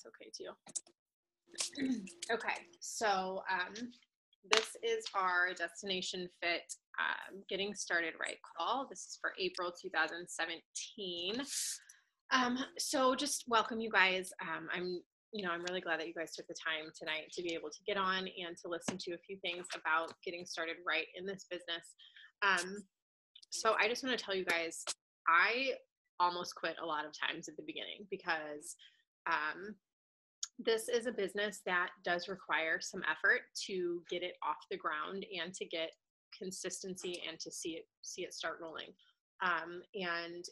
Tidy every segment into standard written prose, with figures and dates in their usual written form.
that's okay too. Okay, so this is our Destination Fit Getting Started Right call. This is for April 2017. So just welcome you guys. I'm really glad that you guys took the time tonight to be able to get on and to listen to a few things about getting started right in this business. So I just want to tell you guys, I almost quit a lot of times at the beginning because this is a business that does require some effort to get it off the ground and to get consistency and to see it start rolling. And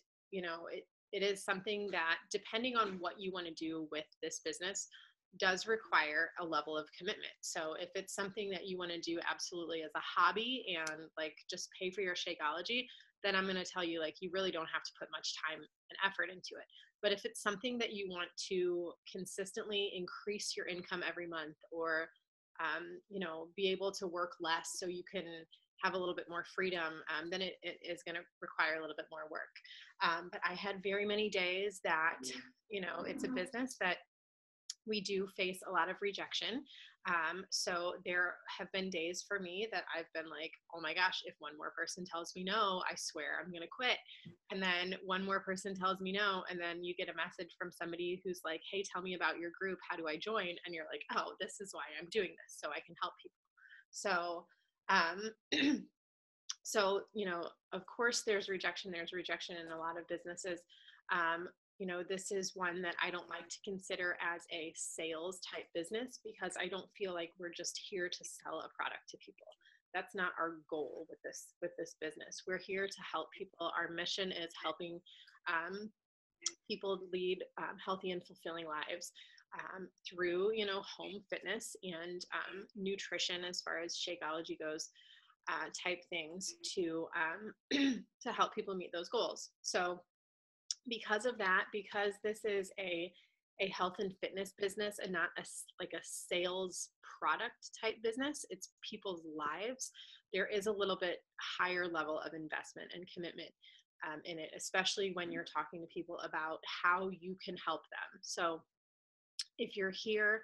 it is something that, depending on what you want to do with this business, does require a level of commitment. So if it's something that you want to do absolutely as a hobby and like just pay for your Shakeology, then I'm going to tell you, like, you really don't have to put much time and effort into it. But if it's something that you want to consistently increase your income every month, or be able to work less so you can have a little bit more freedom, then it is going to require a little bit more work. But I had very many days that, it's a business that we do face a lot of rejection. So there have been days for me that I've been like, oh my gosh, if one more person tells me no, I swear I'm going to quit. And then one more person tells me no. And then you get a message from somebody who's like, hey, tell me about your group. How do I join? And you're like, oh, this is why I'm doing this, so I can help people. So, of course there's rejection in a lot of businesses. This is one that I don't like to consider as a sales type business, because I don't feel like we're just here to sell a product to people. That's not our goal with this business. We're here to help people. Our mission is helping people lead healthy and fulfilling lives through, home fitness and nutrition, as far as Shakeology goes, type things to help people meet those goals. So because of that, because this is a health and fitness business and not a sales product type business, it's people's lives, there is a little bit higher level of investment and commitment in it, especially when you're talking to people about how you can help them. So if you're here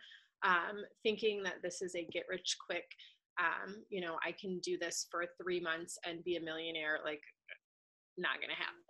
thinking that this is a get rich quick, I can do this for 3 months and be a millionaire, like, not going to happen.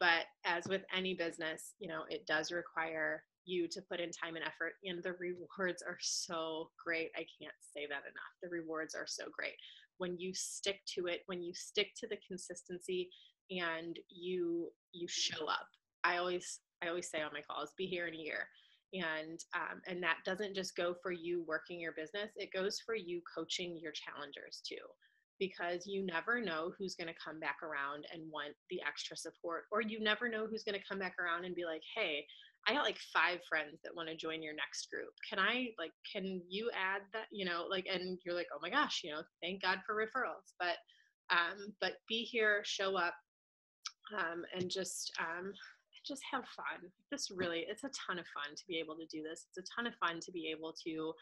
But as with any business, it does require you to put in time and effort, and the rewards are so great. I can't say that enough. The rewards are so great when you stick to it, when you stick to the consistency, and you show up. I always say on my calls, be here in a year. And that doesn't just go for you working your business. It goes for you coaching your challengers too, because you never know who's going to come back around and want the extra support, or you never know who's going to come back around and be like, hey, I got like 5 friends that want to join your next group. Can you add that, and you're like, oh my gosh, thank God for referrals. But be here, show up, and just have fun. It's a ton of fun to be able to do this. It's a ton of fun to be able to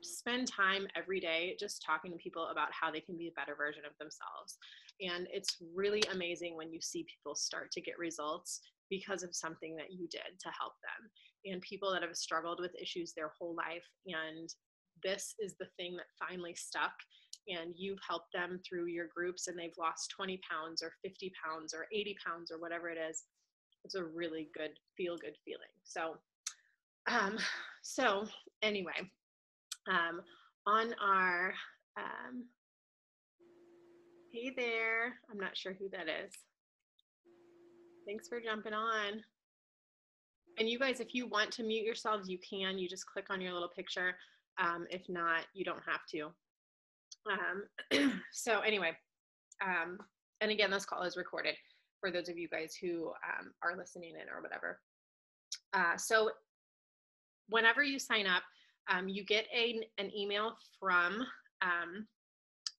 spend time every day just talking to people about how they can be a better version of themselves. And it's really amazing when you see people start to get results because of something that you did to help them, and people that have struggled with issues their whole life. And this is the thing that finally stuck, and you've helped them through your groups, and they've lost 20 pounds or 50 pounds or 80 pounds or whatever it is. It's a really good, feel-good feeling. So anyway, on our, hey there, I'm not sure who that is. Thanks for jumping on. And you guys, if you want to mute yourselves, you can. You just click on your little picture. If not, you don't have to. So anyway, and again, this call is recorded for those of you guys who are listening in or whatever. So whenever you sign up, you get an email from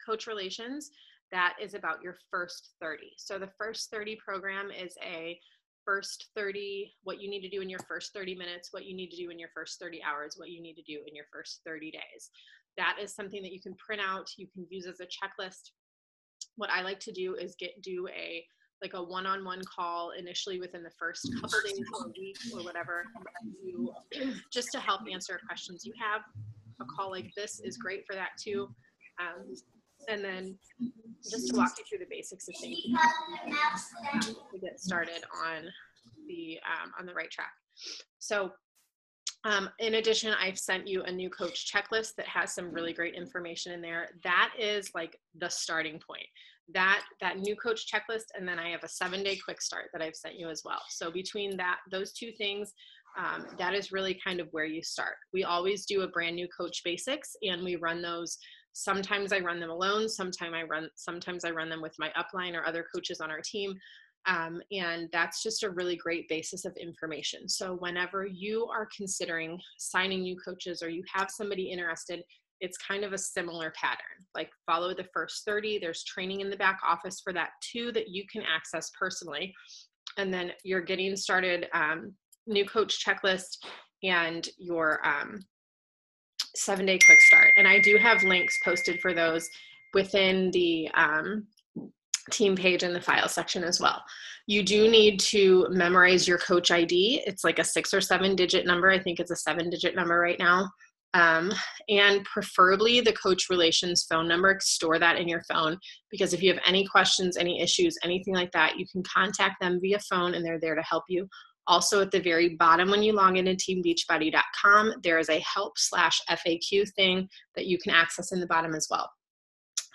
Coach Relations that is about your first 30. So the first 30 program is a first 30, what you need to do in your first 30 minutes, what you need to do in your first 30 hours, what you need to do in your first 30 days. That is something that you can print out, you can use as a checklist. What I like to do is do a one-on-one call initially within the first couple days or a week or whatever. You just to help answer questions you have. A call like this is great for that too. And then just to walk you through the basics of things to get started on the right track. So in addition, I've sent you a new coach checklist that has some really great information in there. That is like the starting point. That new coach checklist, and then I have a 7-day quick start that I've sent you as well. So between those two things, that is really kind of where you start. We always do a brand new coach basics, and we run those. Sometimes I run them alone. Sometimes I run them with my upline or other coaches on our team. And that's just a really great basis of information. So whenever you are considering signing new coaches or you have somebody interested, it's kind of a similar pattern. Like follow the first 30. There's training in the back office for that too that you can access personally. And then you're getting started, new coach checklist and your 7-day quick start. And I do have links posted for those within the team page in the file section as well. You do need to memorize your coach ID. It's like a 6 or 7 digit number. I think it's a 7-digit number right now. And preferably the coach relations phone number, store that in your phone, because if you have any questions, any issues, anything like that, you can contact them via phone and they're there to help you. Also at the very bottom, when you log into teambeachbody.com, there is a help/FAQ thing that you can access in the bottom as well.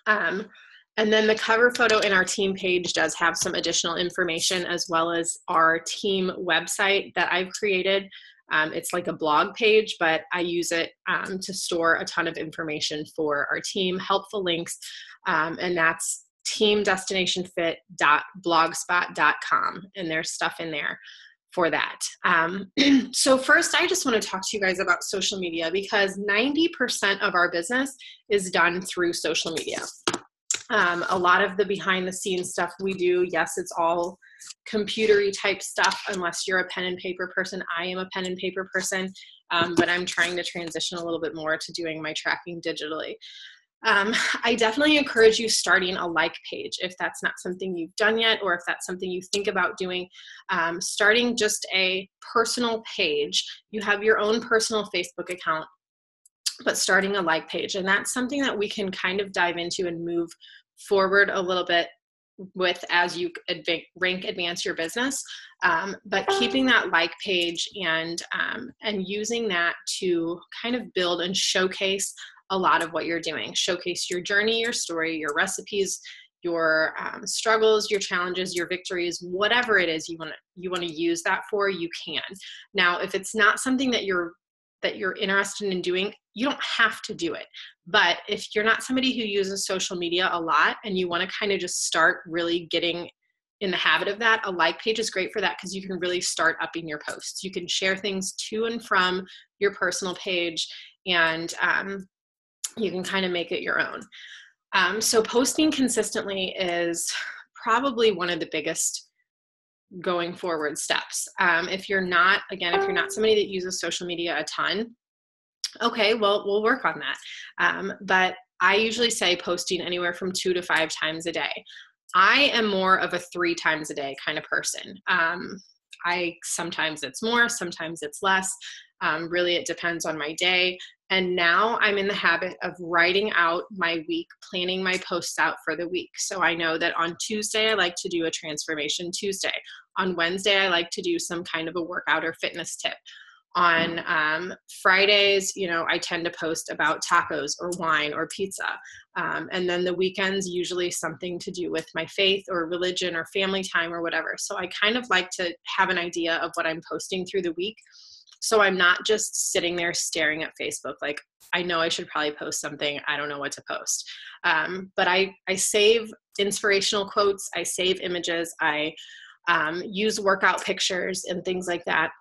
And then the cover photo in our team page does have some additional information, as well as our team website that I've created. It's like a blog page, but I use it to store a ton of information for our team, helpful links, and that's teamdestinationfit.blogspot.com, and there's stuff in there for that. So first, I just want to talk to you guys about social media, because 90% of our business is done through social media. A lot of the behind the scenes stuff we do, yes, it's all computery type stuff, unless you're a pen and paper person. I am a pen and paper person, but I'm trying to transition a little bit more to doing my tracking digitally. I definitely encourage you starting a like page if that's not something you've done yet, or if that's something you think about doing. Starting just a personal page. You have your own personal Facebook account, but starting a like page. And that's something that we can kind of dive into and move forward a little bit with as you advance your business. But keeping that like page and using that to kind of build and showcase a lot of what you're doing. Showcase your journey, your story, your recipes, your struggles, your challenges, your victories, whatever it is you want to use that for, you can. Now, if it's not something that you're interested in doing, you don't have to do it. But if you're not somebody who uses social media a lot and you want to kind of just start really getting in the habit of that, a like page is great for that, because you can really start upping your posts. You can share things to and from your personal page, and you can kind of make it your own. So posting consistently is probably one of the biggest going forward steps. If you're not somebody that uses social media a ton, okay, well, we'll work on that. But I usually say posting anywhere from 2 to 5 times a day. I am more of a 3 times a day kind of person. Sometimes it's more, sometimes it's less. Really, it depends on my day. And now I'm in the habit of writing out my week, planning my posts out for the week. So I know that on Tuesday, I like to do a Transformation Tuesday. On Wednesday, I like to do some kind of a workout or fitness tip. On Fridays, I tend to post about tacos or wine or pizza. And then the weekends, usually something to do with my faith or religion or family time or whatever. So I kind of like to have an idea of what I'm posting through the week. So I'm not just sitting there staring at Facebook. Like, I know I should probably post something. I don't know what to post. But I save inspirational quotes. I save images. I use workout pictures and things like that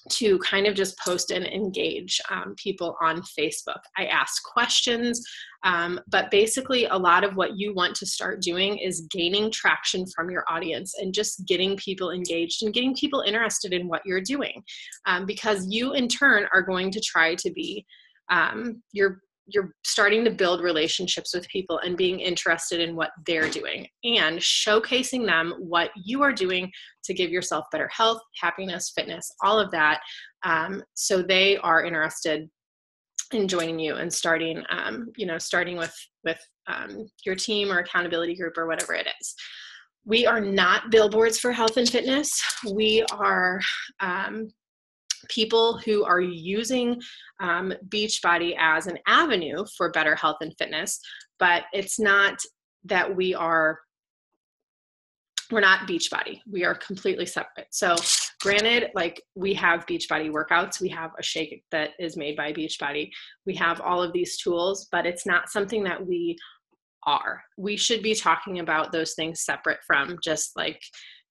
to kind of just post and engage people on Facebook. I ask questions, but basically a lot of what you want to start doing is gaining traction from your audience and just getting people engaged and getting people interested in what you're doing, because you in turn are going to try to be, you're starting to build relationships with people and being interested in what they're doing and showcasing them what you are doing to give yourself better health, happiness, fitness, all of that. So they are interested in joining you and starting, starting with your team or accountability group or whatever it is. We are not billboards for health and fitness. We are people who are using Beachbody as an avenue for better health and fitness, but it's not that we're not Beachbody. We are completely separate. So granted, like we have Beachbody workouts, we have a shake that is made by Beachbody, we have all of these tools, but it's not something that we are. We should be talking about those things separate from just like,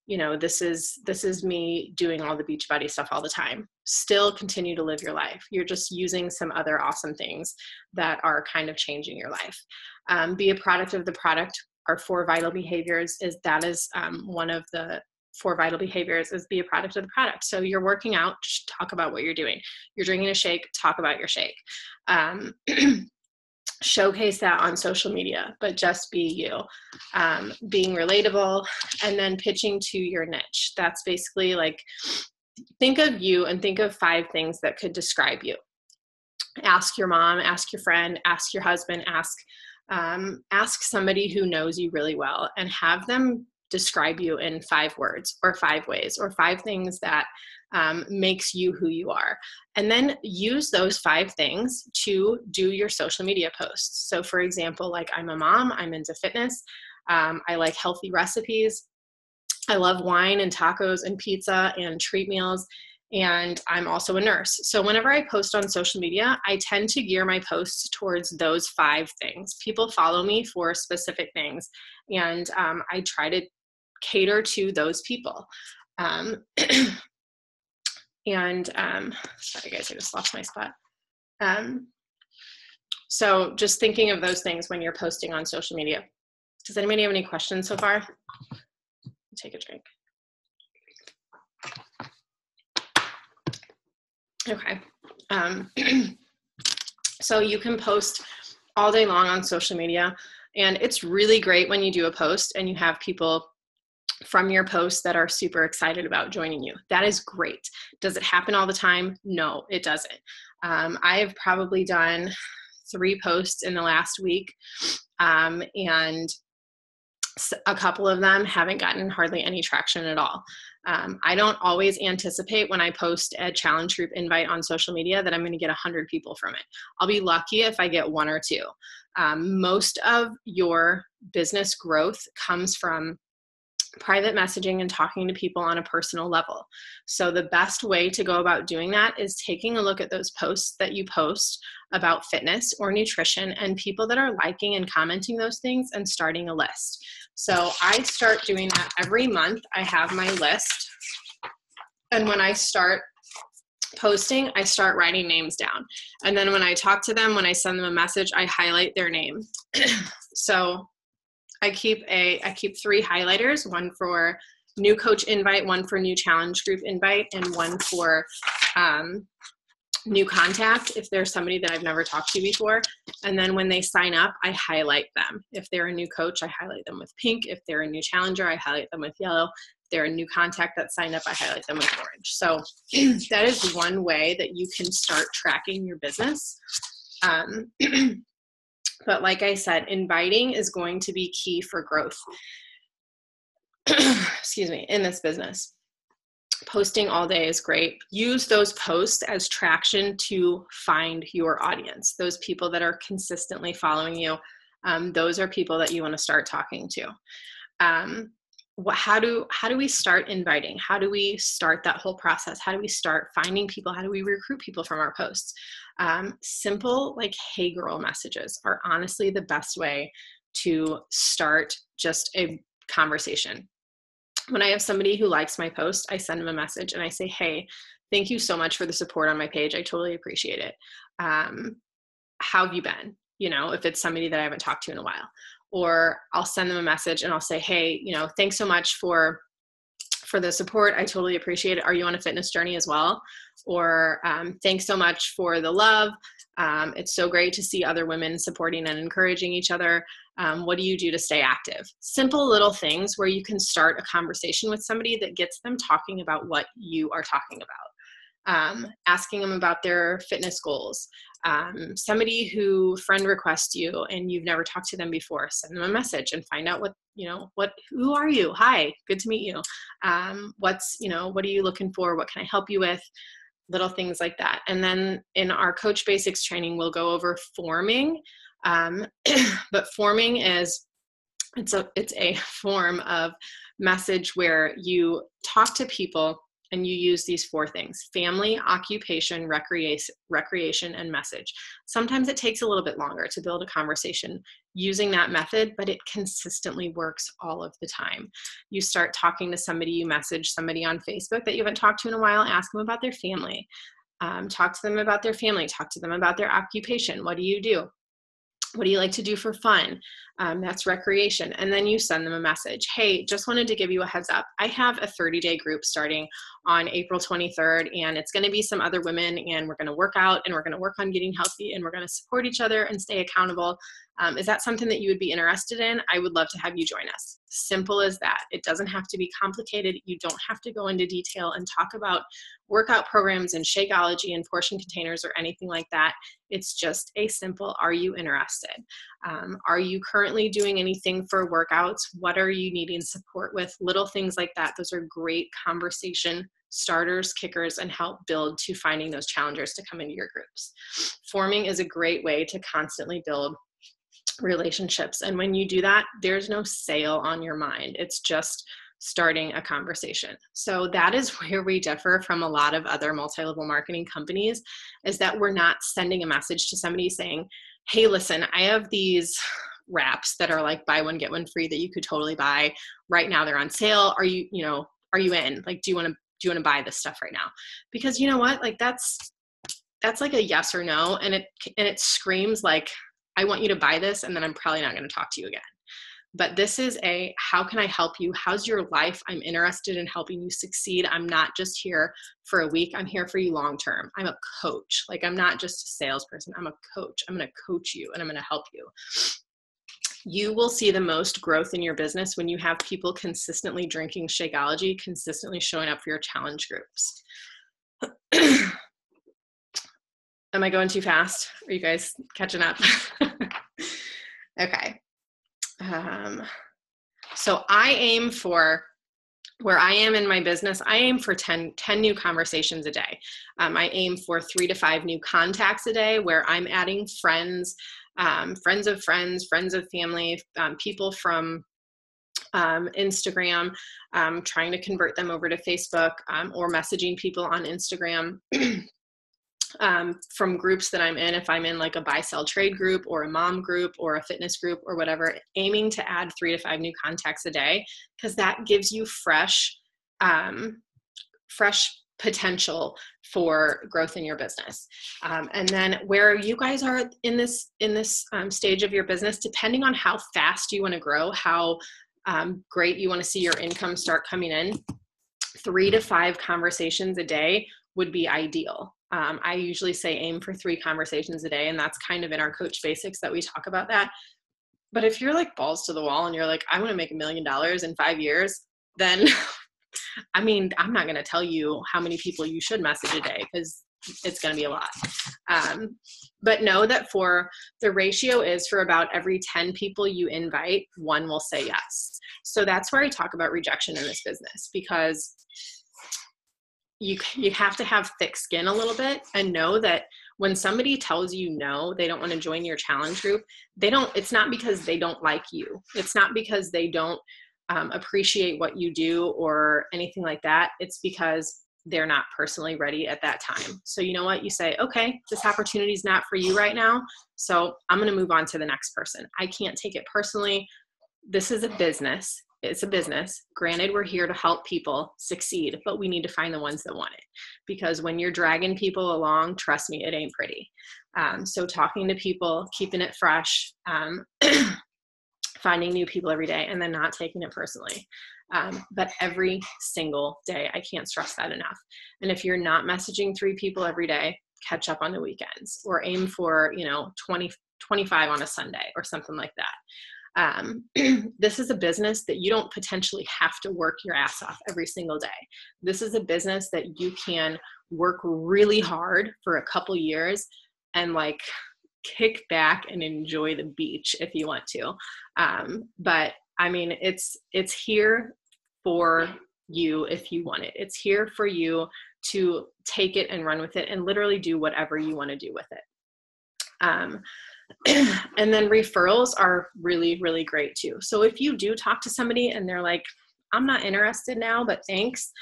this is me doing all the Beachbody stuff all the time. Still continue to live your life. You're just using some other awesome things that are kind of changing your life. Be a product of the product. Our 4 vital behaviors is one of the 4 vital behaviors is be a product of the product. So you're working out, talk about what you're doing. You're drinking a shake, talk about your shake. Showcase that on social media, but just be you. Being relatable, and then pitching to your niche. That's basically like, think of you and think of 5 things that could describe you. Ask your mom, ask your friend, ask your husband, ask somebody who knows you really well, and have them describe you in 5 words or 5 ways or 5 things that makes you who you are. And then use those 5 things to do your social media posts. So for example, like I'm a mom, I'm into fitness, I like healthy recipes, I love wine and tacos and pizza and treat meals, and I'm also a nurse. So whenever I post on social media, I tend to gear my posts towards those 5 things. People follow me for specific things, and I try to cater to those people. Sorry guys, I just lost my spot. So just thinking of those things when you're posting on social media. Does anybody have any questions so far? Take a drink. Okay. So you can post all day long on social media, and it's really great when you do a post and you have people from your post that are super excited about joining you. That is great. Does it happen all the time? No, it doesn't. I have probably done 3 posts in the last week, and a couple of them haven't gotten hardly any traction at all. I don't always anticipate when I post a challenge group invite on social media that I'm going to get 100 people from it. I'll be lucky if I get 1 or 2. Most of your business growth comes from private messaging and talking to people on a personal level. So the best way to go about doing that is taking a look at those posts that you post about fitness or nutrition and people that are liking and commenting those things, and starting a list. So I start doing that every month. I have my list, and when I start posting, I start writing names down. And then when I talk to them, when I send them a message, I highlight their name. So I keep 3 highlighters, 1 for new coach invite, 1 for new challenge group invite, and 1 for new contact if there's somebody that I've never talked to before. And then when they sign up, I highlight them. If they're a new coach, I highlight them with pink. If they're a new challenger, I highlight them with yellow. If they're a new contact that signed up, I highlight them with orange. So that is one way that you can start tracking your business. But like I said, inviting is going to be key for growth. Excuse me, in this business. Posting all day is great. Use those posts as traction to find your audience. Those people that are consistently following you, those are people that you want to start talking to. How do we start inviting? How do we start that whole process? How do we start finding people? How do we recruit people from our posts? Simple, like, hey girl messages are honestly the best way to start just a conversation. When I have somebody who likes my post, I send them a message and I say, hey, thank you so much for the support on my page. I totally appreciate it. How have you been? If it's somebody that I haven't talked to in a while. Or I'll send them a message and I'll say, hey, thanks so much for the support. I totally appreciate it. Are you on a fitness journey as well? Or thanks so much for the love. It's so great to see other women supporting and encouraging each other. What do you do to stay active? Simple little things where you can start a conversation with somebody that gets them talking about what you are talking about. asking them about their fitness goals. Somebody who friend requests you and you've never talked to them before, send them a message and find out who are you? Hi, good to meet you. What are you looking for? What can I help you with? Little things like that. And then in our Coach Basics training, we'll go over forming. But forming is, it's a form of message where you talk to people and you use these 4 things: family, occupation, recreation, and message. Sometimes it takes a little bit longer to build a conversation using that method, but it consistently works all of the time. You start talking to somebody, you message somebody on Facebook that you haven't talked to in a while, ask them about their family. Talk to them about their family, talk to them about their occupation. What do you do? What do you like to do for fun? That's recreation. And then you send them a message. Hey, just wanted to give you a heads up. I have a 30-day group starting on April 23rd, and it's going to be some other women, and we're going to work out, and we're going to work on getting healthy, and we're going to support each other and stay accountable. Is that something that you would be interested in? I would love to have you join us. Simple as that. It doesn't have to be complicated. You don't have to go into detail and talk about workout programs and Shakeology and portion containers or anything like that. It's just a simple, are you interested? Are you currently doing anything for workouts? What are you needing support with? Little things like that. Those are great conversation starters, kickers, and help build to finding those challengers to come into your groups. Forming is a great way to constantly build relationships. And when you do that, there's no sale on your mind. It's just starting a conversation. So that is where we differ from a lot of other multi-level marketing companies, is that we're not sending a message to somebody saying, hey, listen, I have these wraps that are like buy one, get one free that you could totally buy right now. They're on sale. Are you in? Like, do you want to buy this stuff right now? Because you know what? Like that's like a yes or no. And it screams like, I want you to buy this, and then I'm probably not going to talk to you again. But this is how can I help you? How's your life? I'm interested in helping you succeed. I'm not just here for a week. I'm here for you long-term. I'm a coach. Like, I'm not just a salesperson. I'm a coach. I'm going to coach you, and I'm going to help you. You will see the most growth in your business when you have people consistently drinking Shakeology, consistently showing up for your challenge groups. Am I going too fast? Are you guys catching up? Okay. So I aim for, where I am in my business, I aim for 10 new conversations a day. I aim for 3 to 5 new contacts a day, where I'm adding friends, friends of friends, friends of family, people from Instagram, trying to convert them over to Facebook, or messaging people on Instagram. From groups that I'm in, if I'm in like a buy, sell, trade group or a mom group or a fitness group or whatever, aiming to add 3 to 5 new contacts a day, because that gives you fresh potential for growth in your business. And then where you guys are in this stage of your business, depending on how fast you want to grow, how great you want to see your income start coming in, 3 to 5 conversations a day would be ideal. I usually say aim for 3 conversations a day, and that's kind of in our Coach Basics that we talk about that. But if you're like balls to the wall and you're like, I want to make $1 million in 5 years, then I mean, I'm not going to tell you how many people you should message a day, because it's going to be a lot. But know that for the ratio is for about every 10 people you invite, 1 will say yes. So that's where I talk about rejection in this business, because you have to have thick skin a little bit and know that when somebody tells you no, they don't want to join your challenge group, it's not because they don't like you. It's not because they don't appreciate what you do or anything like that. It's because they're not personally ready at that time. So you know what? You say, okay, this opportunity is not for you right now, so I'm going to move on to the next person. I can't take it personally. This is a business. It's a business. Granted, we're here to help people succeed, but we need to find the ones that want it. Because when you're dragging people along, trust me, it ain't pretty. So talking to people, keeping it fresh, finding new people every day, and then not taking it personally. But every single day, I can't stress that enough. And if you're not messaging 3 people every day, catch up on the weekends, or aim for, 20, 25 on a Sunday or something like that. This is a business that you don't potentially have to work your ass off every single day. This is a business that you can work really hard for a couple years and like kick back and enjoy the beach if you want to. But I mean, it's here for you if you want it. It's here for you to take it and run with it and literally do whatever you want to do with it. And then referrals are really, really great too. So if you do talk to somebody and they're like, I'm not interested now, but thanks.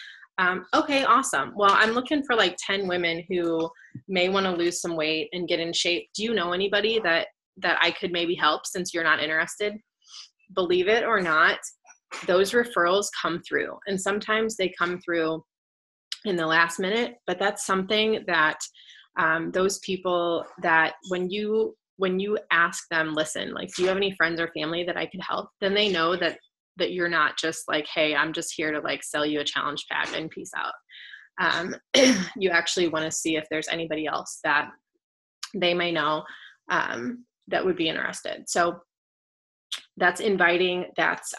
Okay, awesome. Well, I'm looking for like 10 women who may want to lose some weight and get in shape. Do you know anybody that I could maybe help since you're not interested? Believe it or not, those referrals come through, and sometimes they come through in the last minute, but that's something that those people that when you ask them, listen, like, do you have any friends or family that I could help? Then they know that you're not just like, hey, I'm just here to like sell you a challenge pack and peace out. You actually want to see if there's anybody else that they may know that would be interested. So that's inviting, that's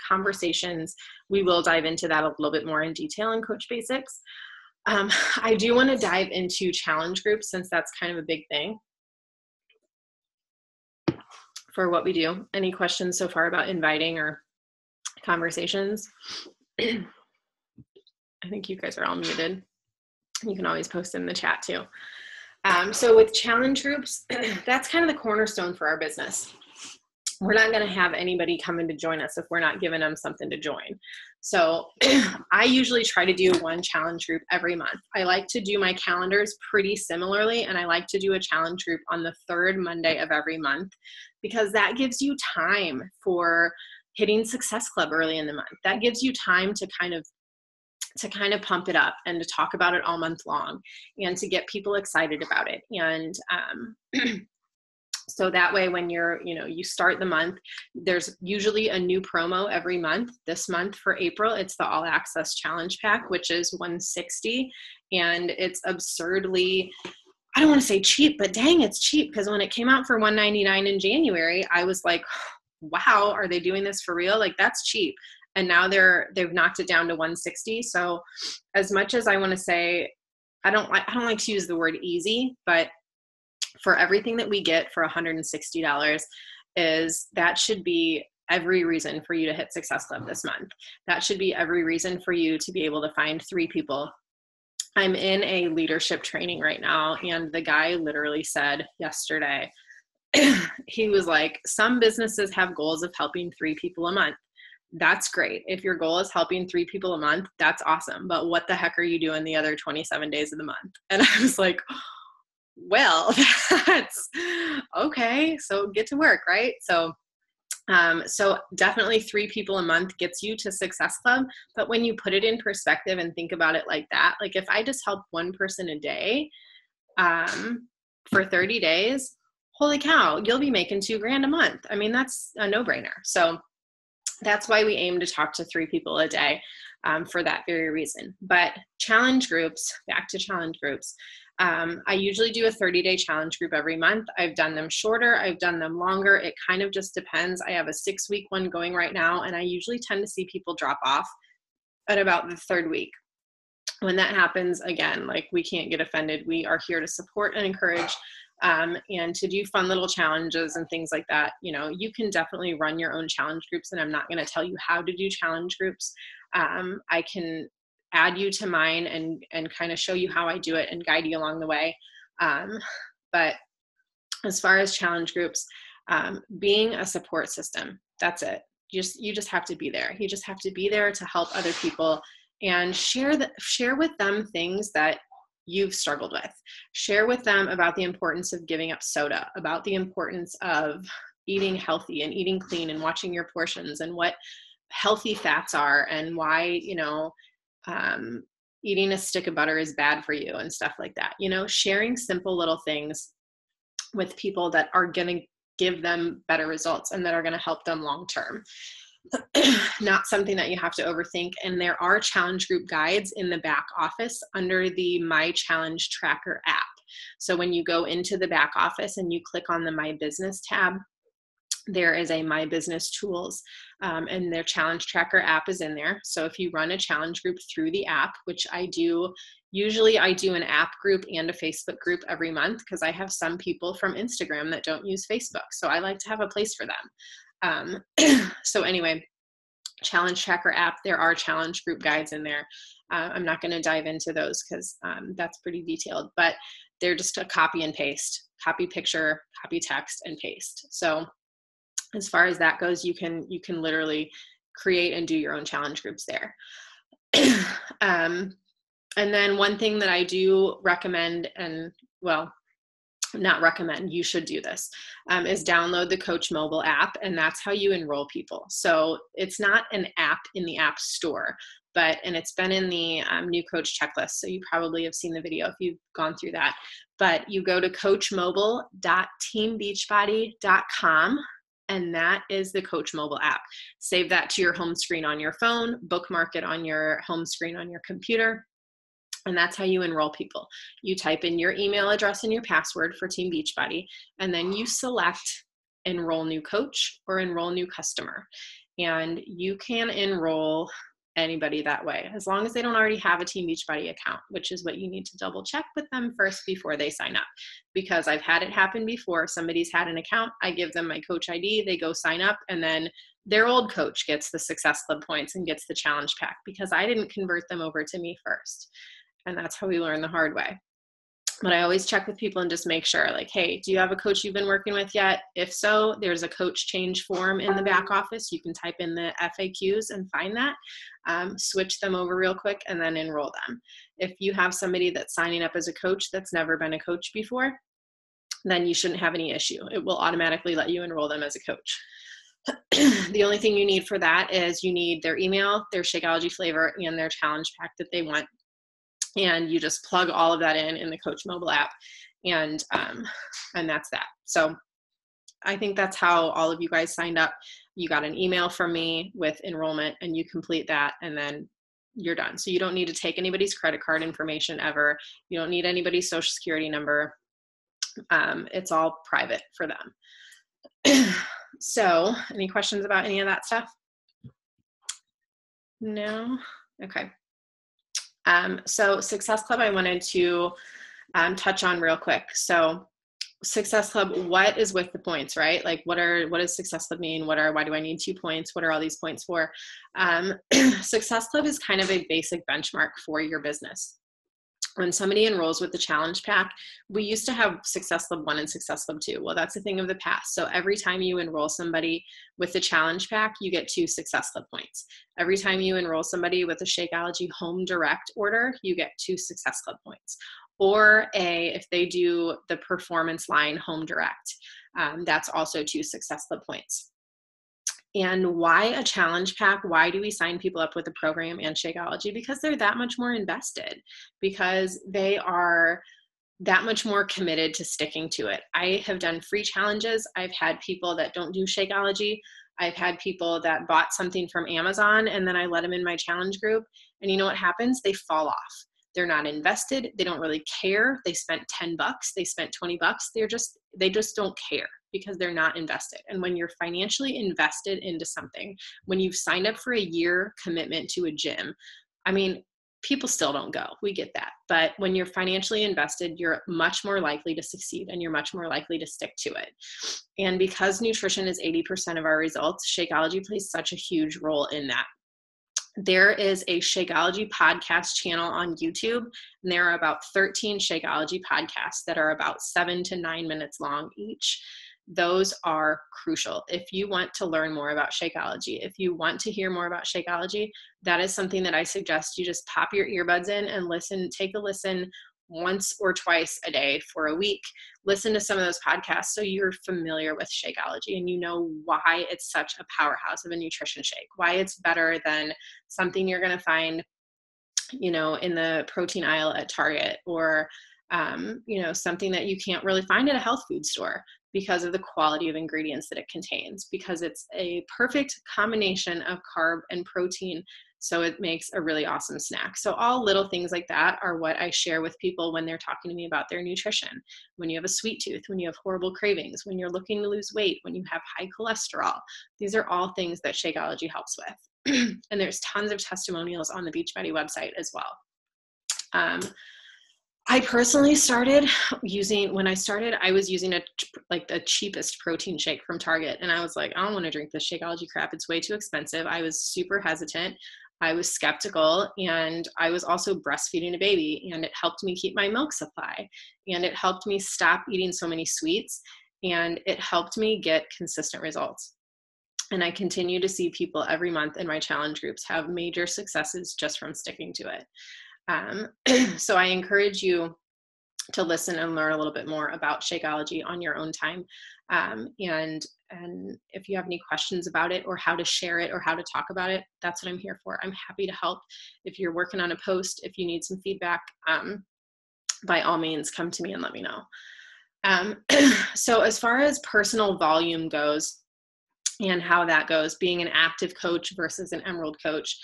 conversations. We will dive into that a little bit more in detail in Coach Basics. I do want to dive into challenge groups since that's kind of a big thing for what we do. Any questions so far about inviting or conversations? I think you guys are all muted. You can always post in the chat too. So with challenge groups, that's kind of the cornerstone for our business. We're not going to have anybody come in to join us if we're not giving them something to join. So I usually try to do one challenge group every month. I like to do my calendars pretty similarly, and I like to do a challenge group on the third Monday of every month because that gives you time for hitting Success Club early in the month. That gives you time to kind of pump it up and to talk about it all month long and to get people excited about it. And so that way when you start the month, there's usually a new promo every month. This month for April, it's the All Access Challenge Pack, which is $160. And it's absurdly, I don't want to say cheap, but dang, it's cheap. Because when it came out for $199 in January, I was like, wow, are they doing this for real? Like, that's cheap. And now they've knocked it down to $160. So as much as I want to say, I don't like to use the word easy, but for everything that we get for $160 that should be every reason for you to hit Success Club this month. That should be every reason for you to be able to find 3 people. I'm in a leadership training right now, and the guy literally said yesterday, he was like, some businesses have goals of helping 3 people a month. That's great. If your goal is helping 3 people a month, that's awesome. But what the heck are you doing the other 27 days of the month? And I was like, well, that's okay. So get to work, right? So definitely 3 people a month gets you to Success Club. But when you put it in perspective and think about it like that, like if I just help 1 person a day for 30 days, holy cow, you'll be making $2,000 a month. I mean, that's a no-brainer. So that's why we aim to talk to 3 people a day for that very reason. But challenge groups, back to challenge groups. I usually do a 30-day challenge group every month. I've done them shorter. I've done them longer. It kind of just depends. I have a 6-week one going right now, and I usually tend to see people drop off at about the 3rd week. When that happens, again, like, we can't get offended. We are here to support and encourage and to do fun little challenges and things like that. You can definitely run your own challenge groups, and I'm not going to tell you how to do challenge groups. I can add you to mine and kind of show you how I do it and guide you along the way. But as far as challenge groups, being a support system, that's it. You just have to be there. You just have to be there to help other people and share with them things that you've struggled with. Share with them about the importance of giving up soda, about the importance of eating healthy and eating clean and watching your portions and what healthy fats are and why, eating a stick of butter is bad for you and stuff like that. Sharing simple little things with people that are going to give them better results and that are going to help them long term. Not something that you have to overthink. And there are challenge group guides in the back office under the My Challenge Tracker app. So when you go into the back office and you click on the My Business tab, there is a My Business Tools, and their challenge tracker app is in there. So if you run a challenge group through the app, which I do, usually I do an app group and a Facebook group every month, because I have some people from Instagram that don't use Facebook. So I like to have a place for them. So anyway, challenge tracker app, there are challenge group guides in there. I'm not going to dive into those because that's pretty detailed, but they're just a copy and paste, copy picture, copy text, and paste. So as far as that goes, you can literally create and do your own challenge groups there. And then one thing that I do recommend, and well, not recommend, you should do this, is download the Coach mobile app, and that's how you enroll people. So it's not an app in the App Store, and it's been in the new Coach checklist, so you probably have seen the video if you've gone through that. But you go to coachmobile.teambeachbody.com, and that is the Coach mobile app. Save that to your home screen on your phone, bookmark it on your home screen on your computer, and that's how you enroll people. You type in your email address and your password for Team Beachbody, and then you select enroll new coach or enroll new customer. And you can enroll anybody that way, as long as they don't already have a Team Beachbody account, which is what you need to double check with them first before they sign up. Because I've had it happen before. Somebody's had an account, I give them my coach ID, they go sign up, and then their old coach gets the Success Club points and gets the challenge pack because I didn't convert them over to me first. And that's how we learn the hard way. But I always check with people and just make sure, like, hey, do you have a coach you've been working with yet? If so, there's a coach change form in the back office. You can type in the FAQs and find that, switch them over real quick, and then enroll them. If you have somebody that's signing up as a coach that's never been a coach before, then you shouldn't have any issue. It will automatically let you enroll them as a coach. The only thing you need for that is you need their email, their Shakeology flavor, and their challenge pack that they want. And you just plug all of that in the Coach mobile app, and that's that. So I think that's how all of you guys signed up. You got an email from me with enrollment, and you complete that, and then you're done. So you don't need to take anybody's credit card information ever. You don't need anybody's social security number. It's all private for them. So any questions about any of that stuff? No? Okay. So Success Club, I wanted to touch on real quick. So Success Club, what is with the points, right? Like what does Success Club mean? Why do I need 2 points? What are all these points for? Success Club is kind of a basic benchmark for your business. When somebody enrolls with the challenge pack, we used to have Success Club 1 and Success Club 2. Well, that's a thing of the past. So every time you enroll somebody with the challenge pack, you get 2 Success Club points. Every time you enroll somebody with a Shakeology Home Direct order, you get 2 Success Club points. Or if they do the Performance line Home Direct, that's also 2 Success Club points. And why a challenge pack? Why do we sign people up with a program and Shakeology? Because they're that much more invested, because they are that much more committed to sticking to it. I have done free challenges. I've had people that don't do Shakeology. I've had people that bought something from Amazon, and then I let them in my challenge group. And you know what happens? They fall off. They're not invested. They don't really care. They spent $10. They spent $20. They just don't care, because they're not invested. And when you're financially invested into something, when you've signed up for a year commitment to a gym, I mean, people still don't go. We get that. But when you're financially invested, you're much more likely to succeed, and you're much more likely to stick to it. And because nutrition is 80% of our results, Shakeology plays such a huge role in that. There is a Shakeology podcast channel on YouTube, and there are about 13 Shakeology podcasts that are about 7 to 9 minutes long each. Those are crucial. If you want to learn more about Shakeology, if you want to hear more about Shakeology, that is something that I suggest you just pop your earbuds in and listen, take a listen once or twice a day for a week. Listen to some of those podcasts so you're familiar with Shakeology and you know why it's such a powerhouse of a nutrition shake, why it's better than something you're going to find, in the protein aisle at Target, or, something that you can't really find at a health food store, because of the quality of ingredients that it contains, because it's a perfect combination of carb and protein So it makes a really awesome snack. So all little things like that are what I share with people when they're talking to me about their nutrition. When you have a sweet tooth, when you have horrible cravings, when you're looking to lose weight, when you have high cholesterol, these are all things that Shakeology helps with. And there's tons of testimonials on the Beachbody website as well. I personally started using, when I started, I was using the cheapest protein shake from Target. And I was like, I don't want to drink this Shakeology crap. It's way too expensive. I was super hesitant. I was skeptical, and I was also breastfeeding a baby, and it helped me keep my milk supply, and it helped me stop eating so many sweets, and it helped me get consistent results. And I continue to see people every month in my challenge groups have major successes just from sticking to it. So I encourage you to listen and learn a little bit more about Shakeology on your own time. And if you have any questions about it, or how to share it, or how to talk about it, that's what I'm here for. I'm happy to help. If you're working on a post, if you need some feedback, by all means, come to me and let me know. So as far as personal volume goes, and how that goes, being an active coach versus an Emerald coach,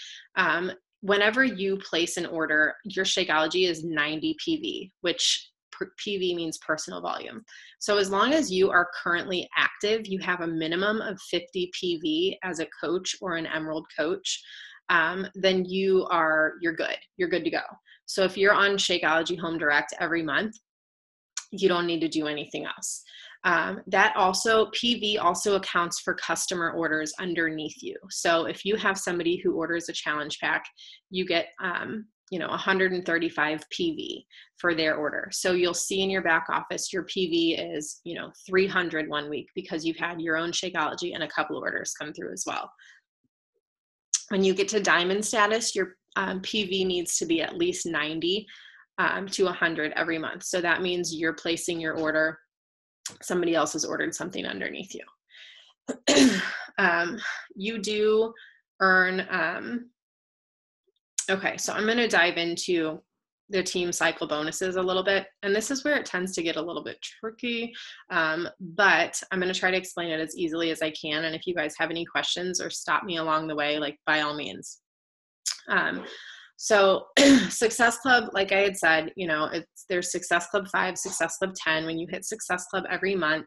whenever you place an order, your Shakeology is 90 PV, which PV means personal volume. So as long as you are currently active, you have a minimum of 50 PV as a coach or an Emerald coach, then you're good. You're good to go. So if you're on Shakeology Home Direct every month, you don't need to do anything else. That also, PV also accounts for customer orders underneath you. So if you have somebody who orders a challenge pack, you get, 135 PV for their order. So you'll see in your back office, your PV is, 300 one week, because you've had your own Shakeology and a couple of orders come through as well. When you get to diamond status, your PV needs to be at least 90 to 100 every month. So that means you're placing your order, somebody else has ordered something underneath you. You do earn, okay, so I'm going to dive into the team cycle bonuses a little bit. And this is where it tends to get a little bit tricky, but I'm going to try to explain it as easily as I can. And if you guys have any questions or stop me along the way, like, by all means. So Success Club, like I had said, there's Success Club 5, Success Club 10. When you hit Success Club every month,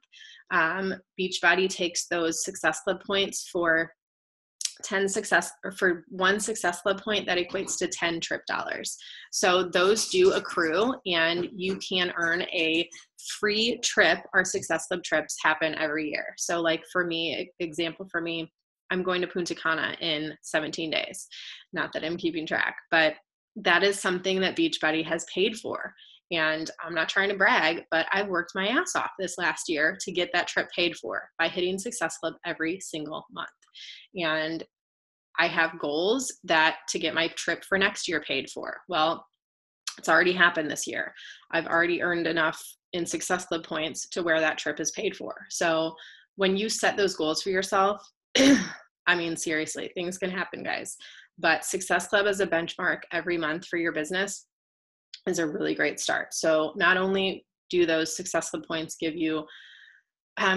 Beachbody takes those Success Club points for for one Success Club point that equates to 10 trip dollars. So those do accrue, and you can earn a free trip. Our Success Club trips happen every year. So like for me, example for me, I'm going to Punta Cana in 17 days. Not that I'm keeping track, but that is something that Beachbody has paid for. And I'm not trying to brag, but I've worked my ass off this last year to get that trip paid for by hitting Success Club every single month. And I have goals to get my trip for next year paid for. Well, it's already happened this year. I've already earned enough in Success Club points to where that trip is paid for. So when you set those goals for yourself, I mean, seriously, things can happen, guys. But Success Club as a benchmark every month for your business is a really great start. So not only do those Success Club points give you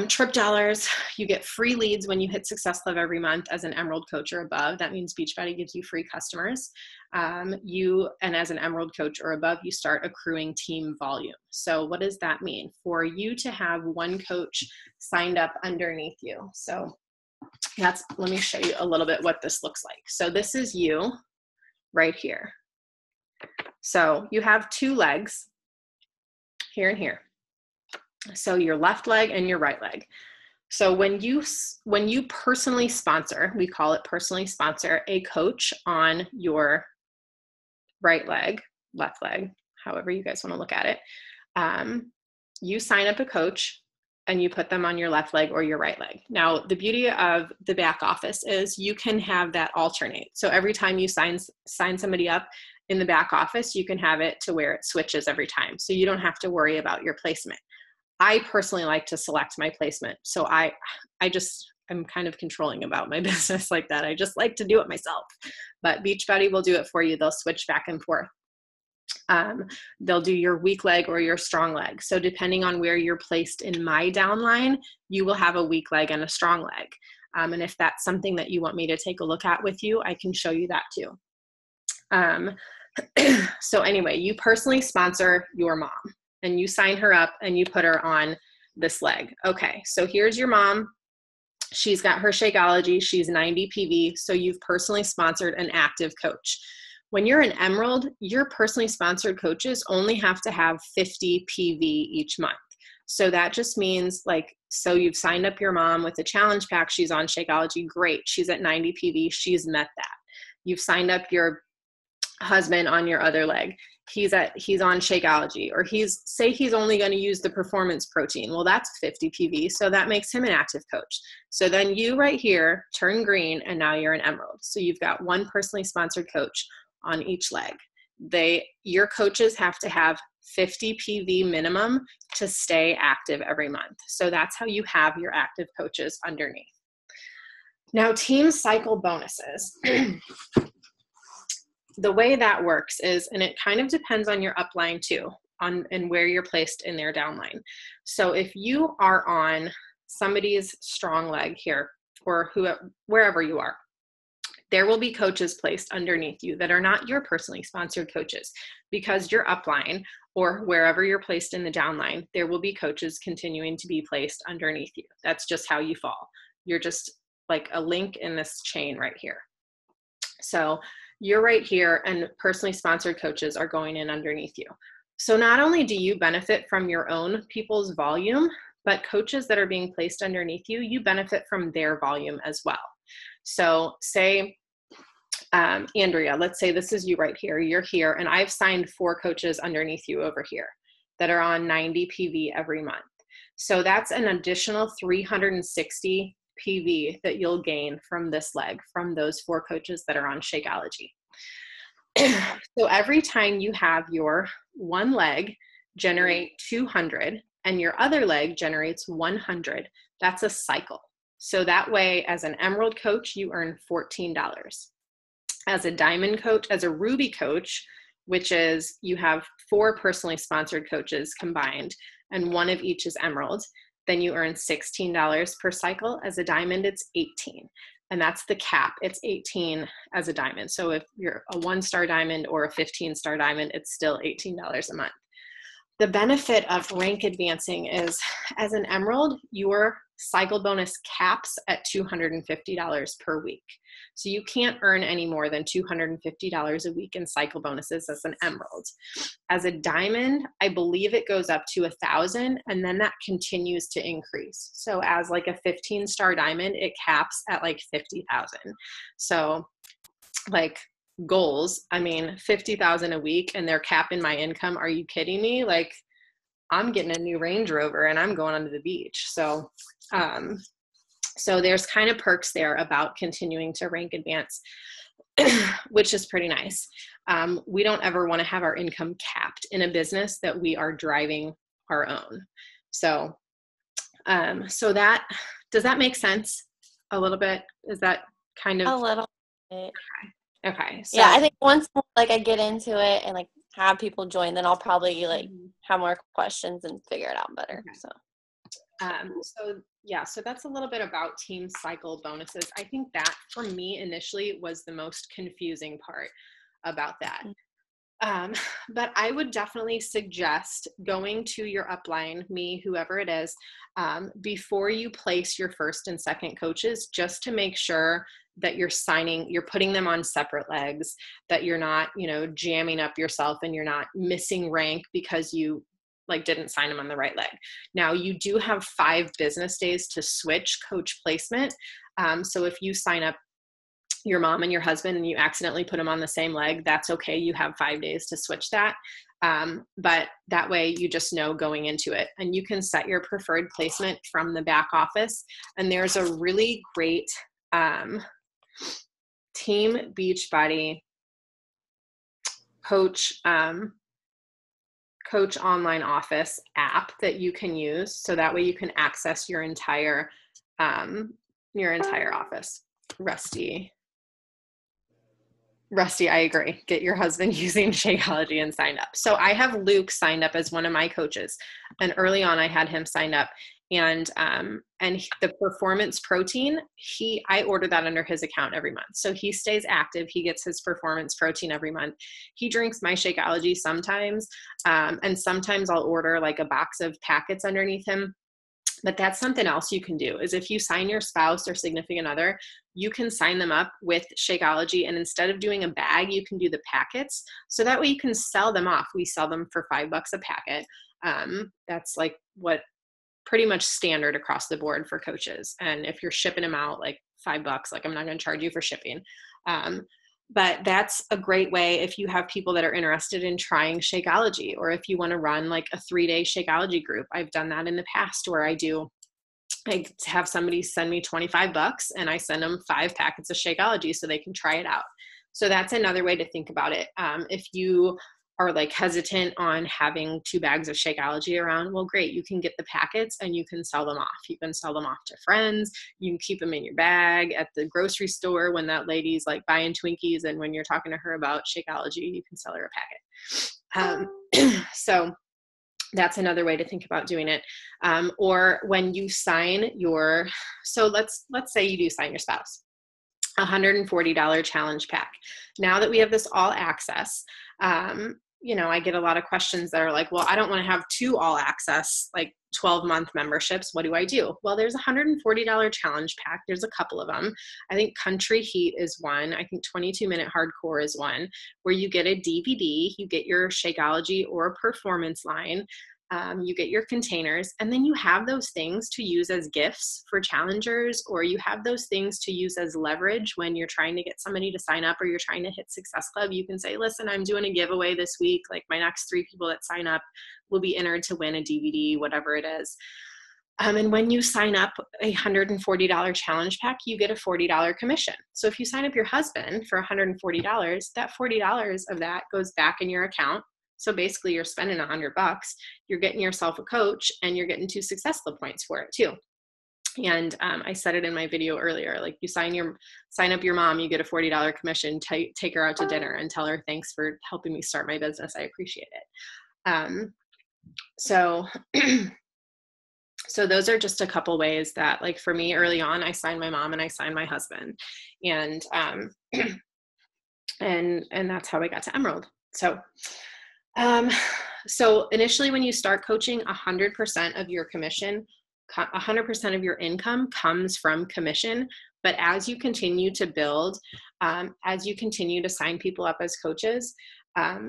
trip dollars, you get free leads when you hit Success Club every month as an Emerald coach or above. That means Beachbody gives you free customers. And as an Emerald coach or above, you start accruing team volume. So what does that mean? For you to have one coach signed up underneath you. So let me show you a little bit what this looks like. So this is you right here. So you have two legs, here and here. So your left leg and your right leg. So when you personally sponsor, we call it personally sponsor, a coach on your right leg, left leg, however you guys want to look at it, you sign up a coach and you put them on your left leg or your right leg. Now, the beauty of the back office is you can have that alternate. So every time you sign somebody up in the back office, you can have it to where it switches every time. So you don't have to worry about your placement. I personally like to select my placement. So I'm kind of controlling about my business like that. I just like to do it myself, but Beachbody will do it for you. They'll switch back and forth. They'll do your weak leg or your strong leg. So depending on where you're placed in my downline, you will have a weak leg and a strong leg. And if that's something that you want me to take a look at with you, I can show you that too. So anyway, you personally sponsor your mom and you sign her up and you put her on this leg. Okay, so here's your mom. She's got her Shakeology. She's 90 PV. So you've personally sponsored an active coach. When you're an Emerald, your personally sponsored coaches only have to have 50 PV each month. So that just means like, so you've signed up your mom with a challenge pack. She's on Shakeology. Great. She's at 90 PV. She's met that. You've signed up your husband on your other leg. He's on Shakeology, or he's only going to use the performance protein. Well, that's 50 PV. So that makes him an active coach. So then you right here turn green and now you're an Emerald. So you've got one personally sponsored coach on each leg. Your coaches have to have 50 PV minimum to stay active every month. So that's how you have your active coaches underneath. Now, team cycle bonuses. The way that works is, and it kind of depends on your upline too, and where you're placed in their downline. So if you are on somebody's strong leg here, or wherever you are, there will be coaches placed underneath you that are not your personally sponsored coaches, because your upline or wherever you're placed in the downline, there will be coaches continuing to be placed underneath you. That's just how you fall. You're just like a link in this chain right here. So you're right here and personally sponsored coaches are going in underneath you. So not only do you benefit from your own people's volume, but coaches that are being placed underneath you, you benefit from their volume as well. So say, Andrea, let's say this is you right here. You're here and I've signed 4 coaches underneath you over here that are on 90 PV every month. So that's an additional 360 PV that you'll gain from this leg, from those 4 coaches that are on Shakeology. So every time you have your one leg generate 200 and your other leg generates 100, that's a cycle. So that way, as an Emerald coach, you earn $14. As a Diamond coach, as a Ruby coach, which is you have 4 personally sponsored coaches combined and one of each is Emerald, then you earn $16 per cycle. As a Diamond, it's 18. And that's the cap. It's 18 as a Diamond. So if you're a 1-star Diamond or a 15-star Diamond, it's still $18 a month. The benefit of rank advancing is, as an Emerald, your cycle bonus caps at $250 per week. So you can't earn any more than $250 a week in cycle bonuses as an Emerald. As a Diamond, I believe it goes up to 1,000, and then that continues to increase. So as like a 15-star Diamond, it caps at like 50,000. So like goals, I mean, 50,000 a week and they're capping my income. Are you kidding me? Like, I'm getting a new Range Rover and I'm going onto the beach. So, so there's kind of perks there about continuing to rank advance, which is pretty nice. We don't ever want to have our income capped in a business that we are driving our own. So, so that, does that make sense a little bit? Is that kind of a little bit? Okay. So, yeah, I think once like I get into it and like have people join, then I'll probably like have more questions and figure it out better. Okay. So that's a little bit about team cycle bonuses. I think that for me initially was the most confusing part about that. But I would definitely suggest going to your upline, me, whoever it is, before you place your first and second coaches, just to make sure that you're putting them on separate legs, that you're not, jamming up yourself and you're not missing rank because you like didn't sign them on the right leg. Now you do have 5 business days to switch coach placement. So if you sign up your mom and your husband and you accidentally put them on the same leg, that's okay. You have 5 days to switch that. But that way you just know going into it, and you can set your preferred placement from the back office. And there's a really great, Team Beachbody coach online office app that you can use. So that way you can access your entire office. Rusty, I agree. Get your husband using Shakeology and sign up. So I have Luke signed up as one of my coaches. And early on I had him signed up. And the performance protein, I order that under his account every month. So he stays active. He gets his performance protein every month. He drinks my Shakeology sometimes. And sometimes I'll order like a box of packets underneath him. But that's something else you can do, is if you sign your spouse or significant other, you can sign them up with Shakeology. And instead of doing a bag, you can do the packets. So that way you can sell them off. We sell them for $5 a packet. That's like what pretty much standard across the board for coaches. And if you're shipping them out like $5, like I'm not going to charge you for shipping. But that's a great way if you have people that are interested in trying Shakeology, or if you want to run like a 3-day Shakeology group. I've done that in the past where I have somebody send me $25 and I send them 5 packets of Shakeology so they can try it out. So that's another way to think about it. If you are like hesitant on having 2 bags of Shakeology around, well, great. You can get the packets and you can sell them off. You can sell them off to friends. You can keep them in your bag at the grocery store when that lady's like buying Twinkies, and when you're talking to her about Shakeology, you can sell her a packet. So that's another way to think about doing it. Or when you sign so let's say you do sign your spouse, $140 challenge pack. Now that we have this all access, I get a lot of questions that are like, well, I don't want to have 2 all access, like 12-month memberships. What do I do? Well, there's a $140 challenge pack. There's a couple of them. I think Country Heat is one. I think 22-Minute Hardcore is one, where you get a DVD, you get your Shakeology or performance line. You get your containers, and then you have those things to use as gifts for challengers, or you have those things to use as leverage when you're trying to get somebody to sign up, or you're trying to hit Success Club. You can say, listen, I'm doing a giveaway this week. Like my next 3 people that sign up will be entered to win a DVD, whatever it is. And when you sign up a $140 challenge pack, you get a $40 commission. So if you sign up your husband for $140, that $40 of that goes back in your account. So basically you're spending $100, you're getting yourself a coach, and you're getting 2 Success Club points for it too. And I said it in my video earlier, like you sign up your mom, you get a $40 commission, take her out to dinner and tell her, thanks for helping me start my business. I appreciate it. So those are just a couple ways that, like for me early on, I signed my mom and I signed my husband, and that's how I got to Emerald. So initially when you start coaching, 100% of your commission, 100% of your income comes from commission. But as you continue to build, as you continue to sign people up as coaches,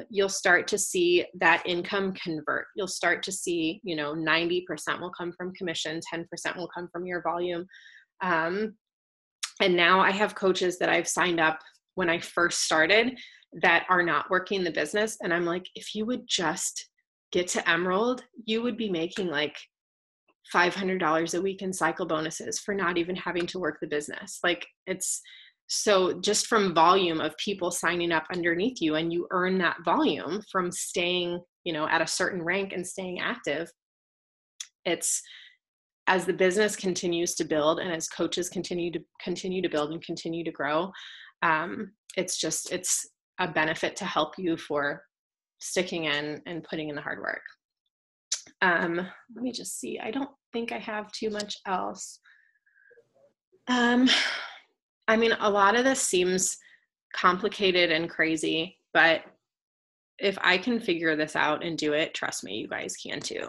you'll start to see that income convert. You'll start to see, 90% will come from commission, 10% will come from your volume. And now I have coaches that I've signed up when I first started that are not working the business. And I'm like, if you would just get to Emerald, you would be making like $500 a week in cycle bonuses for not even having to work the business. Like it's so just from volume of people signing up underneath you, and you earn that volume from staying, at a certain rank and staying active. It's as the business continues to build and as coaches continue to build and continue to grow, it's a benefit to help you for sticking in and putting in the hard work. Let me just see. I don't think I have too much else. A lot of this seems complicated and crazy, but if I can figure this out and do it, trust me, you guys can too.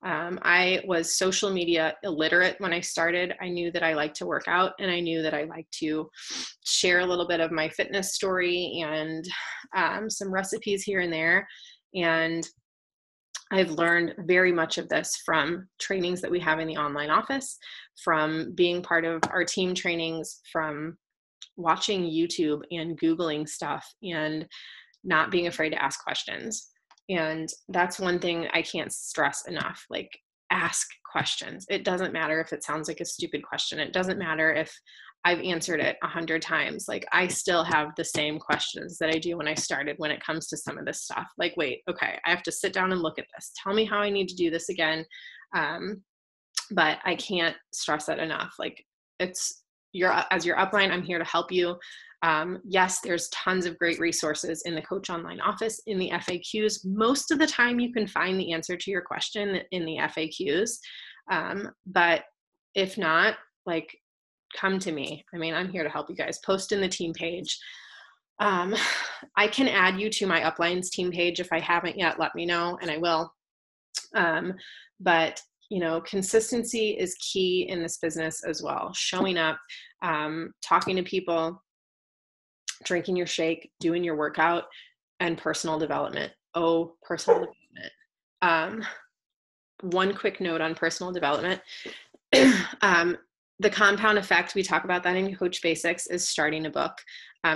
I was social media illiterate when I started. I knew that I liked to work out, and I knew that I liked to share a little bit of my fitness story and some recipes here and there. And I've learned very much of this from trainings that we have in the online office, from being part of our team trainings, from watching YouTube and Googling stuff, and not being afraid to ask questions. And that's one thing I can't stress enough. Like, ask questions. It doesn't matter if it sounds like a stupid question. It doesn't matter if I've answered it 100 times. Like, I still have the same questions that I do when I started when it comes to some of this stuff. Like, wait, okay, I have to sit down and look at this. Tell me how I need to do this again. But I can't stress that enough. Like, as your upline, I'm here to help you. Yes, there's tons of great resources in the Coach Online office, in the FAQs. Most of the time you can find the answer to your question in the FAQs. But if not, like, come to me. I mean, I'm here to help you guys. Post in the team page. I can add you to my uplines team page. If I haven't yet, let me know and I will. But consistency is key in this business as well. Showing up, talking to people, drinking your shake, doing your workout, and personal development. Oh, personal development. One quick note on personal development. The compound effect, we talk about that in Coach Basics, is starting a book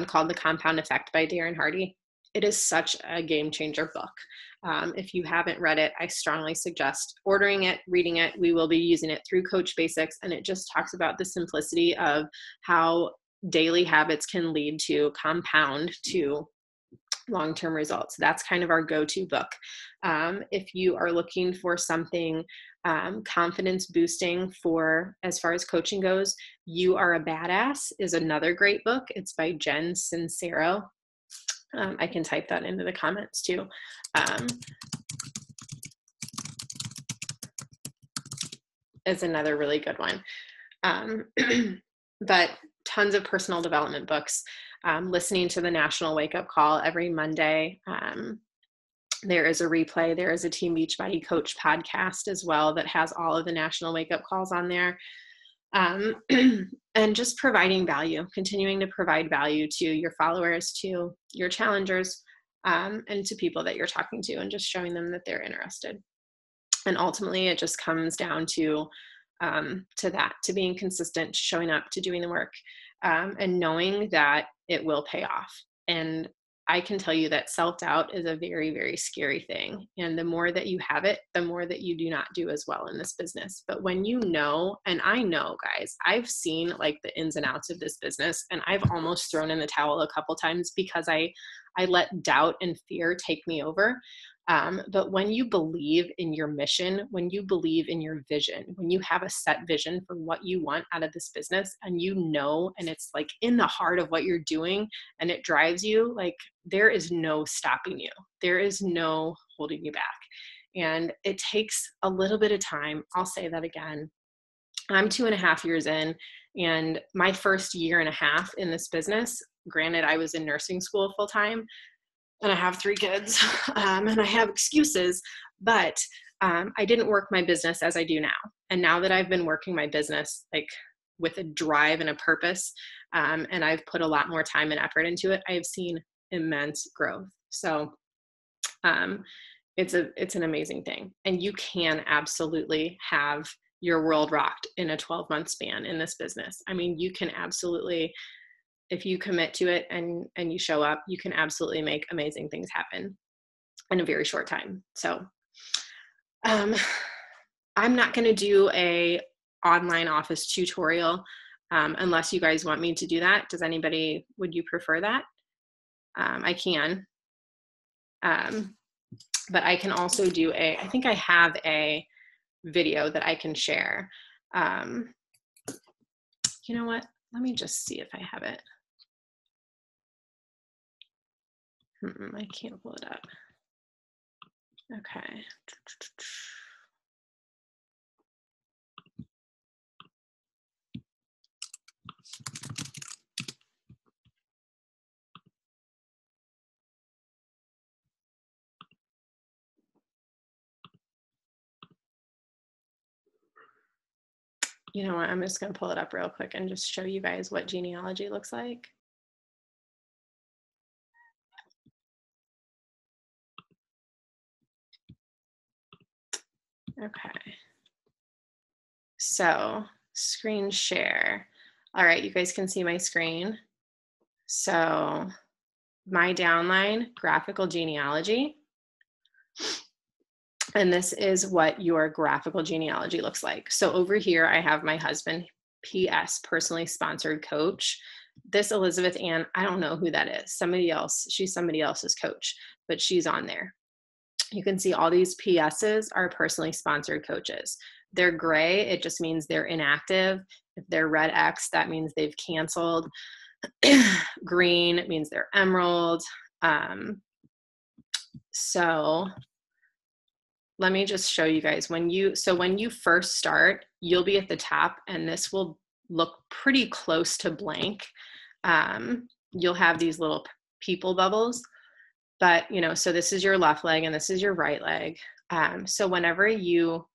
called The Compound Effect by Darren Hardy. It is such a game changer book. If you haven't read it, I strongly suggest ordering it, reading it. We will be using it through Coach Basics, and it just talks about the simplicity of how daily habits can lead to compound to long-term results. That's kind of our go-to book. If you are looking for something confidence boosting for as far as coaching goes, You Are a Badass is another great book. It's by Jen Sincero. I can type that into the comments too. It's another really good one. But tons of personal development books. Listening to the National Wake Up Call every Monday. There is a replay. There is a Team Beachbody Coach podcast as well that has all of the National Wake Up Calls on there. And just providing value, continuing to provide value to your followers, to your challengers, and to people that you're talking to, and just showing them that they're interested. And ultimately, it just comes down to that, to being consistent, to showing up, to doing the work, and knowing that it will pay off. And I can tell you that self-doubt is a very, very scary thing. And the more that you have it, the more that you do not do as well in this business. But when you know, and I know, guys, I've seen like the ins and outs of this business, and I've almost thrown in the towel a couple times because I let doubt and fear take me over. But when you believe in your mission, when you believe in your vision, when you have a set vision for what you want out of this business, and and it's like in the heart of what you're doing, and it drives you, like there is no stopping you. There is no holding you back. And it takes a little bit of time. I'll say that again. I'm 2.5 years in, and my first year and a half in this business, granted, I was in nursing school full time, and I have 3 kids, and I have excuses, but I didn't work my business as I do now. And now that I've been working my business like with a drive and a purpose, and I've put a lot more time and effort into it, I have seen immense growth. So it's an amazing thing. And you can absolutely have your world rocked in a 12-month span in this business. I mean, you can absolutely, if you commit to it and you show up, you can absolutely make amazing things happen in a very short time. So I'm not going to do a online office tutorial unless you guys want me to do that. Would you prefer that? I can. But I can also do I think I have a video that I can share. You know what? Let me just see if I have it. I can't pull it up. Okay. You know what? I'm just going to pull it up real quick and just show you guys what genealogy looks like. Okay. So screen share. All right, you guys can see my screen. So my downline, graphical genealogy. And this is what your graphical genealogy looks like. So over here, I have my husband, PS, personally sponsored coach. This Elizabeth Ann, I don't know who that is. Somebody else, she's somebody else's coach, but she's on there. You can see all these PSs are personally sponsored coaches. They're gray, it just means they're inactive. If they're red X, that means they've canceled. Green, it means they're emerald. So let me just show you guys when you first start, you'll be at the top and this will look pretty close to blank. You'll have these little people bubbles, but so this is your left leg and this is your right leg. So whenever you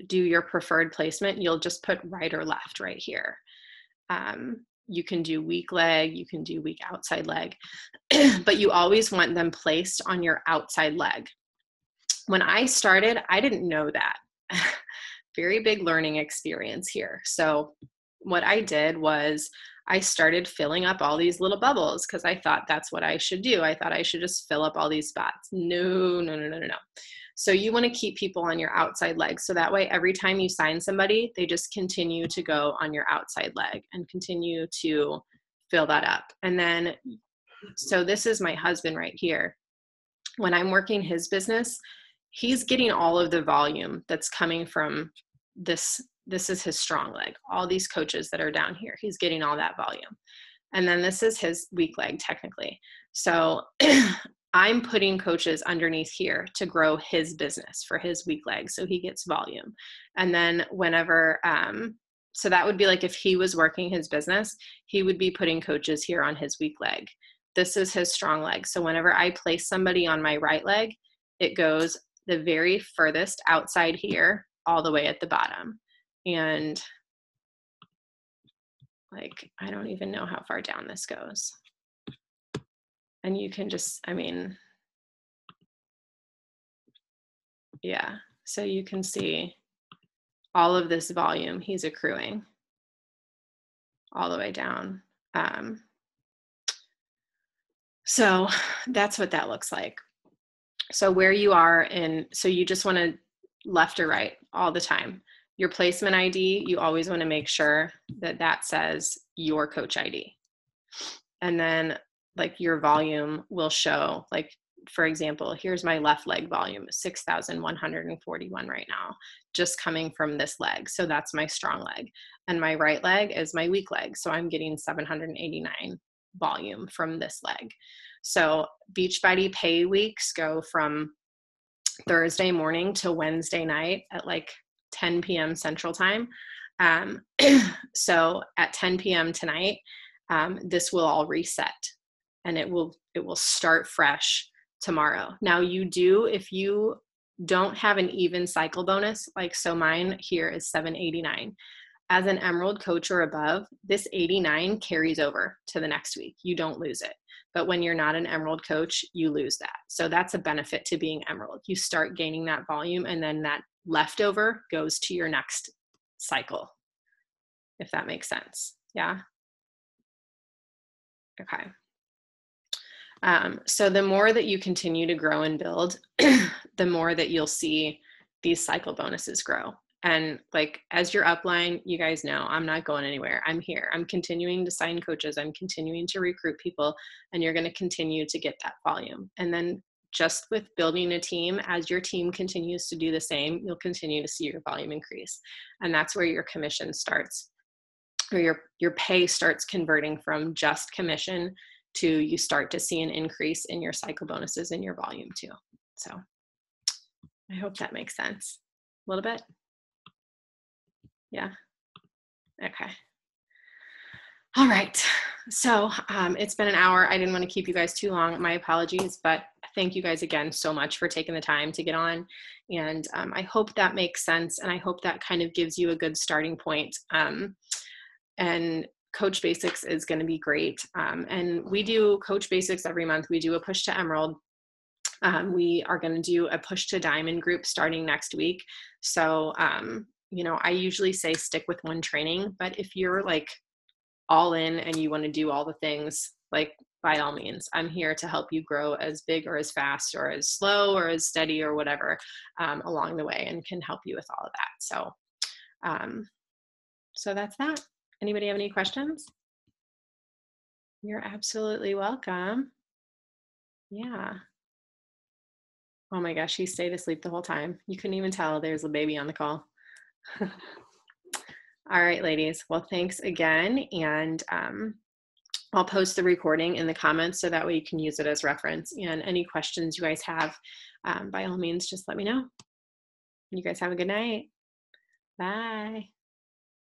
do your preferred placement, you'll just put right or left right here. You can do weak leg, you can do weak outside leg, but you always want them placed on your outside leg. When I started, I didn't know that. Very big learning experience here. So what I did was I started filling up all these little bubbles because I thought that's what I should do. I thought I should just fill up all these spots. No. So you want to keep people on your outside leg. So that way, every time you sign somebody, they just continue to go on your outside leg and continue to fill that up. And then, so this is my husband right here. When I'm working his business, he's getting all of the volume that's coming from this. This is his strong leg. All these coaches that are down here, he's getting all that volume. And then this is his weak leg technically. So I'm putting coaches underneath here to grow his business for his weak leg. So he gets volume. And then whenever, so that would be like if he was working his business, he would be putting coaches here on his weak leg. This is his strong leg. So whenever I place somebody on my right leg, it goes the very furthest outside here, all the way at the bottom. And like, I don't even know how far down this goes. And you can just, I mean, yeah. So you can see all of this volume he's accruing all the way down. So that's what that looks like. So where you are in, so you just want to left or right all the time. Your placement ID, you always want to make sure that that says your coach ID. And then like your volume will show, like, for example, here's my left leg volume, 6,141 right now, just coming from this leg. So that's my strong leg. And my right leg is my weak leg. So I'm getting 789 volume from this leg. So Beachbody pay weeks go from Thursday morning to Wednesday night at like 10 p.m. Central Time. So at 10 p.m. tonight, this will all reset and it will start fresh tomorrow. Now if you don't have an even cycle bonus, like so mine here is 789. As an Emerald coach or above, this 89 carries over to the next week. You don't lose it. But when you're not an Emerald coach, you lose that. So that's a benefit to being Emerald. You start gaining that volume and then that leftover goes to your next cycle, if that makes sense. Yeah. Okay. So the more that you continue to grow and build, the more that you'll see these cycle bonuses grow. And like, as your upline, you guys know, I'm not going anywhere. I'm here. I'm continuing to sign coaches. I'm continuing to recruit people, and you're going to continue to get that volume. And then just with building a team, as your team continues to do the same, you'll continue to see your volume increase. And that's where your commission starts, or your pay starts converting from just commission to you start to see an increase in your cycle bonuses and your volume too. So I hope that makes sense a little bit. Yeah. Okay. All right. So it's been an hour. I didn't want to keep you guys too long. My apologies, but thank you guys again so much for taking the time to get on. And I hope that makes sense. And I hope that kind of gives you a good starting point. And Coach Basics is going to be great. And we do Coach Basics every month. We do a push to Emerald. We are going to do a push to Diamond group starting next week. So, I usually say stick with one training, but if you're like all in and you want to do all the things, like by all means, I'm here to help you grow as big or as fast or as slow or as steady or whatever along the way, and can help you with all of that. So, so that's that. Anybody have any questions? You're absolutely welcome. Yeah. Oh my gosh, she stayed asleep the whole time. You couldn't even tell there's a baby on the call. All right, ladies. Well, thanks again. And I'll post the recording in the comments so that way you can use it as reference. And any questions you guys have, by all means, just let me know. You guys have a good night. Bye.